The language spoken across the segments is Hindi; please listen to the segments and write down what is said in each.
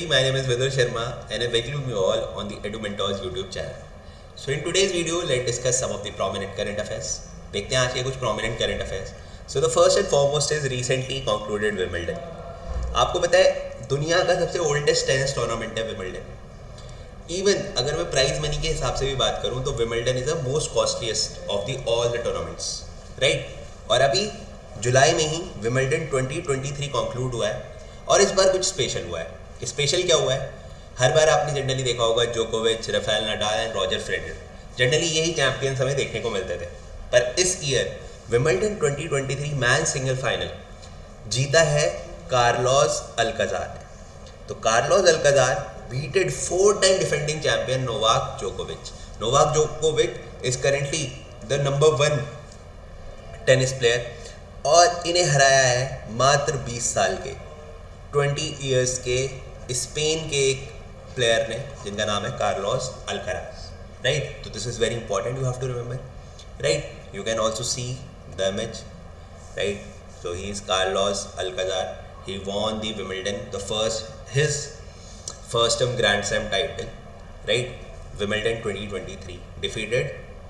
everybody, my name is Vidur Sharma and I welcome you all on the Edu Mentors YouTube channel. So in today's video, let's discuss some of the prominent current affairs. देखते हैं आज के कुछ prominent current affairs. So the first and foremost is recently concluded Wimbledon. आपको पता है दुनिया का सबसे oldest tennis tournament है Wimbledon. Even अगर मैं प्राइज मनी के हिसाब से भी बात करूँ तो Wimbledon is the most costliest of the all the tournaments, right? और अभी जुलाई में ही Wimbledon 2023 conclude हुआ है और इस बार कुछ स्पेशल हुआ है. स्पेशल क्या हुआ है? हर बार आपने जनरली देखा होगा जोकोविच, Rafael Nadal and Roger Federer, generally यही चैंपियंस हमें देखने को मिलते थे. पर इस year Wimbledon 2023 man single final जीता है कार्लोस अल्काजार ने. तो Carlos Alcaraz बीटेड 4 time defending champion Novak जोकोविच. नोवाक जोकोविच is currently the number 1 tennis player और इन्हें हराया है मात्र 20 साल के 20 इयर्स के स्पेन के एक प्लेयर ने जिनका नाम है कार्लोस अल्काराज, राइट? तो this is very important, you have to remember, right? You can also see the image, right? So he is Carlos Alcaraz. He won the Wimbledon, the first grand slam title, right? Wimbledon 2023 defeated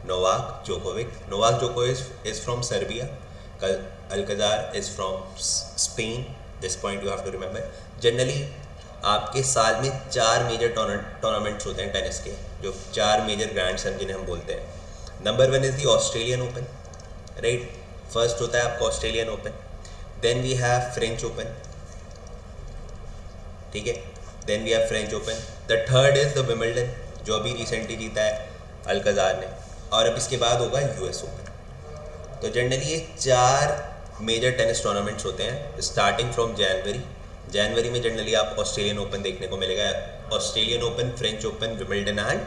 Novak जोकोविच. नोवाक जोकोविच is from Serbia, Alcazar is from Spain. This point you have to remember. Generally आपके साल में 4 मेजर टूर्नामेंट्स होते हैं टेनिस के, जो 4 मेजर ग्रैंड स्लैम जिन्हें हम बोलते हैं. Number 1 is the Australian open, right? First होता है आपका Australian open. Then we have French open, ठीक है? Then we have French open. The third is the Wimbledon जो अभी रिसेंटली जीता है अल्काजार ने, और अब इसके बाद होगा यूएस ओपन. तो जनरली ये 4 मेजर टेनिस टूर्नामेंट्स होते हैं स्टार्टिंग फ्रॉम जनवरी में जनरली आप ऑस्ट्रेलियन ओपन देखने को मिलेगा. Australian open, French open, Wimbledon and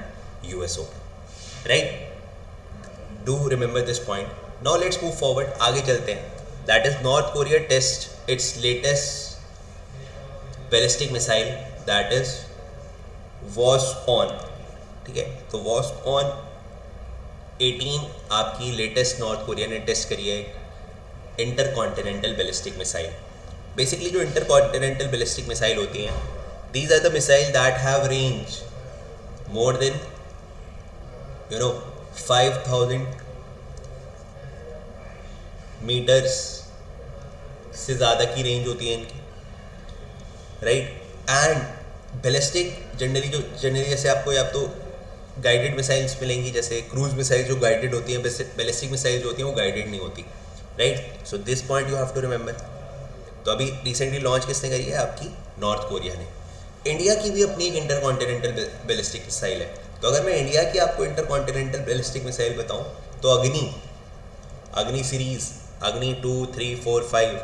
US open, right? Do remember this point. Now let's move forward, आगे चलते हैं. That is North Korea test its latest ballistic missile, that is वॉस्प ऑन, ठीक है? तो वॉस्प ऑन 18 आपकी लेटेस्ट नॉर्थ कोरिया ने टेस्ट करी है इंटरकॉन्टिनेंटल बैलिस्टिक मिसाइल. बेसिकली जो इंटरकॉन्टिनेंटल बैलिस्टिक मिसाइल होती हैं, these are the missile that have range more then 5000 metres से ज़्यादा की रेंज होती है इनकी, राइट? एंड बैलिस्टिक जनरली जैसे आपको या तो गाइडेड मिसाइल्स मिलेंगी, जैसे क्रूज मिसाइल जो गाइडेड होती हैं, बैलिस्टिक मिसाइल जो होती हैं वो गाइडेड नहीं होती, right? So this point you have to remember. तो अभी रिसेंटली लॉन्च किसने करी है? आपकी नॉर्थ कोरिया ने. इंडिया की भी अपनी एक इंटरकॉन्टिनेंटल बैलिस्टिक मिसाइल है. तो अगर मैं इंडिया की आपको इंटरकॉन्टिनेंटल बैलिस्टिक मिसाइल बताऊं तो अग्नि सीरीज, अग्नि 2, 3, 4, 5.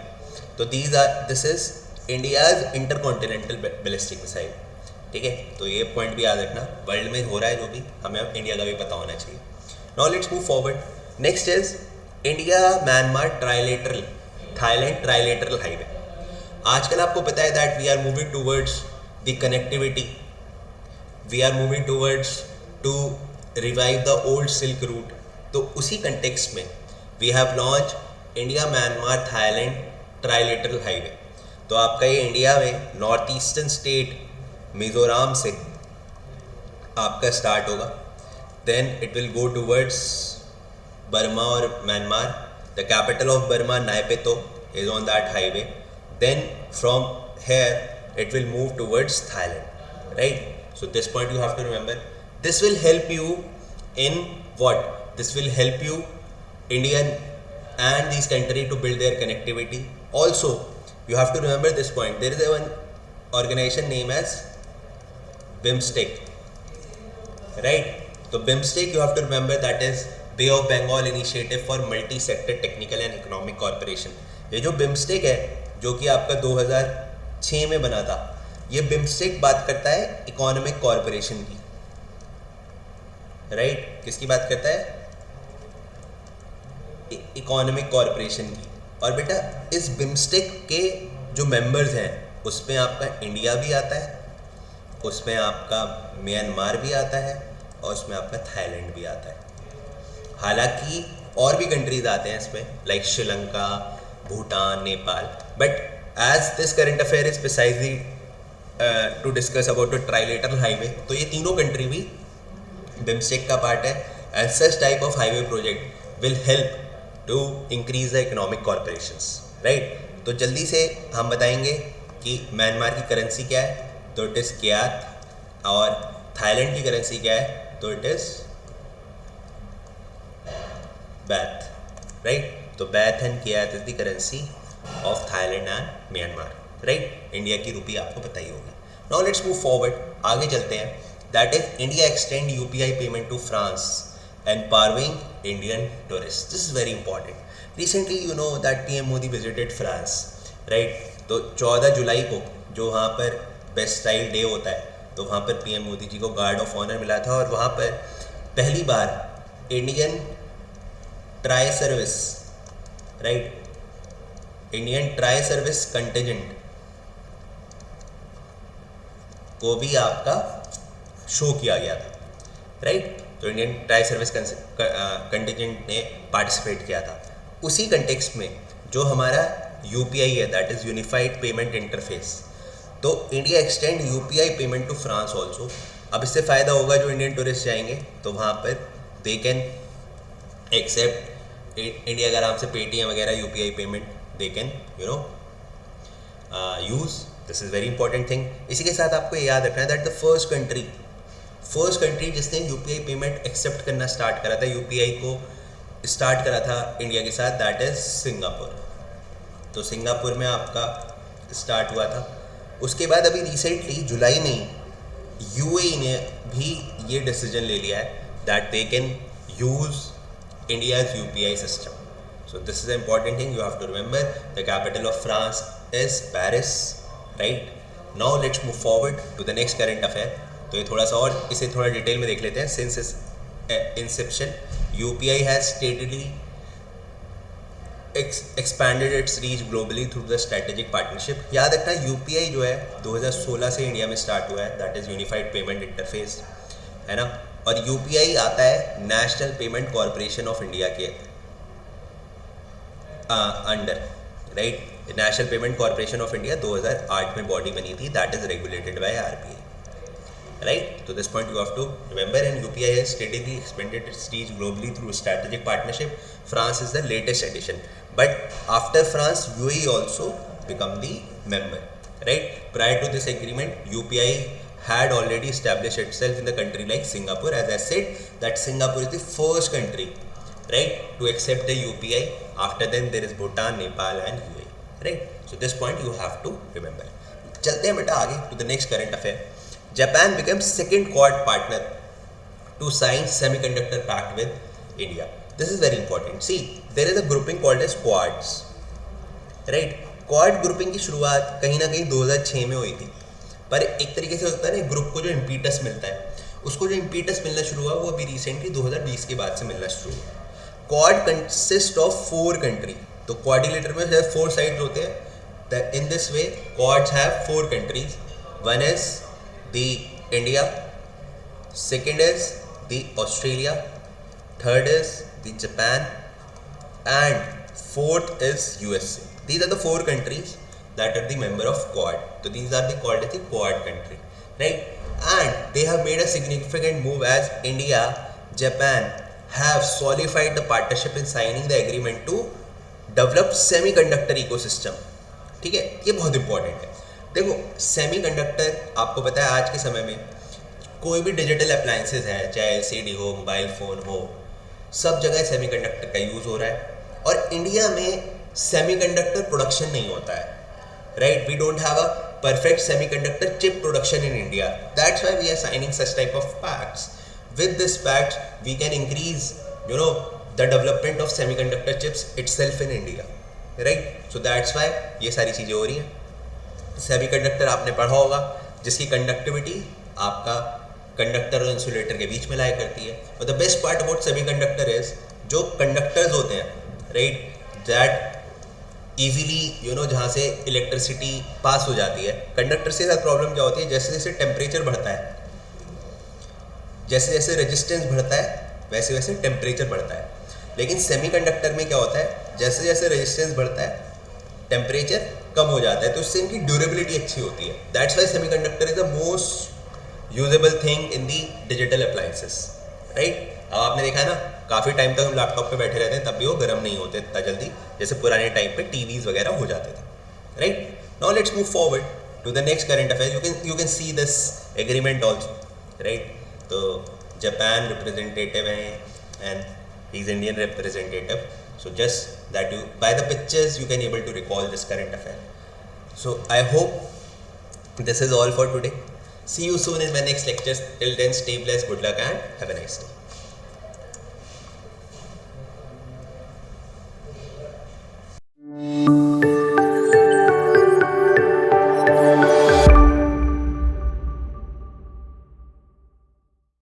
तो this is India's intercontinental ballistic missile, ठीक है? तो ये पॉइंट भी याद रखना. वर्ल्ड में हो रहा है जो भी, हमें अब इंडिया का भी पता होना चाहिए. Now let's move forward. Next is India Myanmar Thailand trilateral highway. आजकल आपको पता है that we are moving towards the connectivity, we are moving towards to revive the old silk route. तो उसी कंटेक्स्ट में we have launch India Myanmar Thailand trilateral highway. तो आपका ये इंडिया में नॉर्थ ईस्टर्न स्टेट मिजोरम से आपका स्टार्ट होगा. Then it will go towards Burma और Myanmar. The capital of Burma, Naypyidaw, is on that highway. Then from here, it will move towards Thailand, right? So this point you have to remember. This will help you in what? This will help you, Indian and these country to build their connectivity. Also, you have to remember this point. There is one organization named as BIMSTEC, right? So BIMSTEC, you have to remember that is bay of Bengal initiative for multi sector technical and economic corporation. ये जो बिम्स्टेक है जो कि आपका 2006 में बना था, ये बिम्स्टेक बात करता है इकोनॉमिक कॉर्पोरेशन की, राइट? किसकी बात करता है? इकोनॉमिक कॉर्पोरेशन की. और बेटा इस बिम्स्टेक के जो मेंबर्स हैं उसमें आपका इंडिया भी आता है, उसमें आपका म्यांमार भी आता है और उसमें आपका थाईलैंड भी आता है. हालांकि और भी कंट्रीज आते हैं इसमें, like Sri Lanka, Bhutan, Nepal. But as this current affair is precisely to discuss about the trilateral highway, तो ये तीनों कंट्री भी बिम्स्टेक का पार्ट है, and such type of highway project will help to increase the economic corporations, right. तो जल्दी से हम बताएंगे कि म्यांमार की करेंसी क्या है, तो इट इज़ क्यात, और थाईलैंड की करेंसी क्या है, तो इट इज़ बैथ, राइट। तो baht and kyat is the currency of Thailand and Myanmar, right. India की रुपी आपको पता ही होगी। नाउ लेट्स मूव फॉरवर्ड, आगे चलते हैं। That is India extend UPI payment to France empowering Indian tourists. This is very important. Recently, you know that PM Modi visited France, right? तो 14 जुलाई को जो वहाँ पर बेस्ट स्टाइल डे होता है, तो वहाँ पर PM मोदी जी को गार्ड ऑफ ऑनर मिला था, और वहाँ पर पहली बार Indian tri service, right, Indian tri service contingent को भी आपका शो किया गया था, राइट। तो इंडियन ट्राई सर्विस कंटिजेंट ने पार्टिसिपेट किया था। उसी कंटेक्स्ट में जो हमारा यूपीआई है, that is unified payment interface, तो India extend UPI payment to France also. अब इससे फ़ायदा होगा जो इंडियन टूरिस्ट जाएंगे, तो वहाँ पर दे कैन एक्सेप्ट इंडिया का आराम से पेटीएम वगैरह UPI payment they can use. This is very important thing. इसी के साथ आपको ये याद रखना है दैट द फर्स्ट कंट्री जिसने यूपीआई पेमेंट एक्सेप्ट करना स्टार्ट करा था, यूपीआई को स्टार्ट करा था इंडिया के साथ, दैट इज़ सिंगापुर। तो सिंगापुर में आपका स्टार्ट हुआ था। उसके बाद अभी रिसेंटली जुलाई में यूएई ने भी ये डिसीजन ले लिया है that they can use India's UPI system. So this is a important thing, you have to remember. The capital of France is Paris, right. Now let's move forward to the next current affair. तो ये थोड़ा सा और इसे थोड़ा डिटेल में देख लेते हैं। Since Inception UPI has steadily expanded it's reach globally through the strategic partnership. याद रखना यूपीआई जो है 2016 से इंडिया में स्टार्ट हुआ है, that is unified payment interface, है ना। और यूपीआई आता है National Payment Corporation of India के under, right. National Payment Corporation of India 2008 में बॉडी बनी थी, that is regulated by RBI, right? So this point you have to remember, and UPI has steadily expanded its reach globally through strategic partnership. France is the latest addition, but after France, UAE also become the member, right? Prior to this agreement, UPI had already established itself in the country like Singapore. As I said, that Singapore is the first country, right, to accept the UPI. After them, there is Bhutan, Nepal, and UAE, right? So this point you have to remember. चलते हैं बेटा आगे to the next current affair. Japan becomes second Quad partner to sign semiconductor pact with India. This is very important. See, there is a grouping called as Quads, right? Quad grouping की शुरुआत कहीं ना कहीं 2006 में हुई थी, पर एक तरीके से होता है ना, ग्रुप को जो इम्पीटस मिलता है, उसको जो इम्पीटस मिलना शुरू हुआ वो अभी रिसेंटली 2020 के बाद से मिलना शुरू हुआ। Quad consists of 4 country, तो क्वाड्रिलेटर में 4 साइड्स होते हैं। In this way, Quads have 4 countries. One is the India, second is the Australia, third is the Japan, and fourth is USA. These are the 4 countries that are the member of Quad. So these are called as the Quad country, right? And they have made a significant move as India, Japan have solidified the partnership in signing the agreement to develop semiconductor ecosystem. ठीक है, ये बहुत इंपॉर्टेंट है। देखो सेमीकंडक्टर आपको पता है आज के समय में कोई भी डिजिटल अप्लायंसेज है, चाहे एलसीडी हो, मोबाइल फ़ोन हो, सब जगह सेमीकंडक्टर का यूज़ हो रहा है। और इंडिया में सेमीकंडक्टर प्रोडक्शन नहीं होता है, right. We don't have a perfect semiconductor chip production in India, that's why we are signing such type of pacts. With this pact we can increase the development of semiconductor chips itself in India, right. So that's why ये सारी चीज़ें हो रही हैं। सेमीकंडक्टर आपने पढ़ा होगा, जिसकी कंडक्टिविटी आपका कंडक्टर और इंसुलेटर के बीच में लाया करती है। और the best part about semiconductor is जो कंडक्टर्स होते हैं, राइट, दैट इजीली जहाँ से इलेक्ट्रिसिटी पास हो जाती है। कंडक्टर से साथ प्रॉब्लम क्या होती है, जैसे जैसे टेम्परेचर बढ़ता है, जैसे जैसे रेजिस्टेंस बढ़ता है, वैसे वैसे टेम्परेचर बढ़ता है। लेकिन सेमीकंडक्टर में क्या होता है, जैसे जैसे रेजिस्टेंस बढ़ता है टेम्परेचर कम हो जाता है, तो इससे इनकी ड्यूरेबिलिटी अच्छी होती है. That's why semiconductor is the most usable thing in the digital appliances, right. अब आपने देखा है ना, काफ़ी टाइम तक हम लैपटॉप पे बैठे रहते हैं तब भी वो गर्म नहीं होते इतना जल्दी जैसे पुराने टाइम पे टीवीज वगैरह हो जाते थे, right. Now let's move forward to the next current affair. You can see this agreement also, right. तो जापान रिप्रेजेंटेटिव हैं and he is Indian representative. So just that you, by the pictures you can able to recall this current affair. So I hope this is all for today. See you soon in my next lectures. Till then, stay blessed, good luck and have a nice day.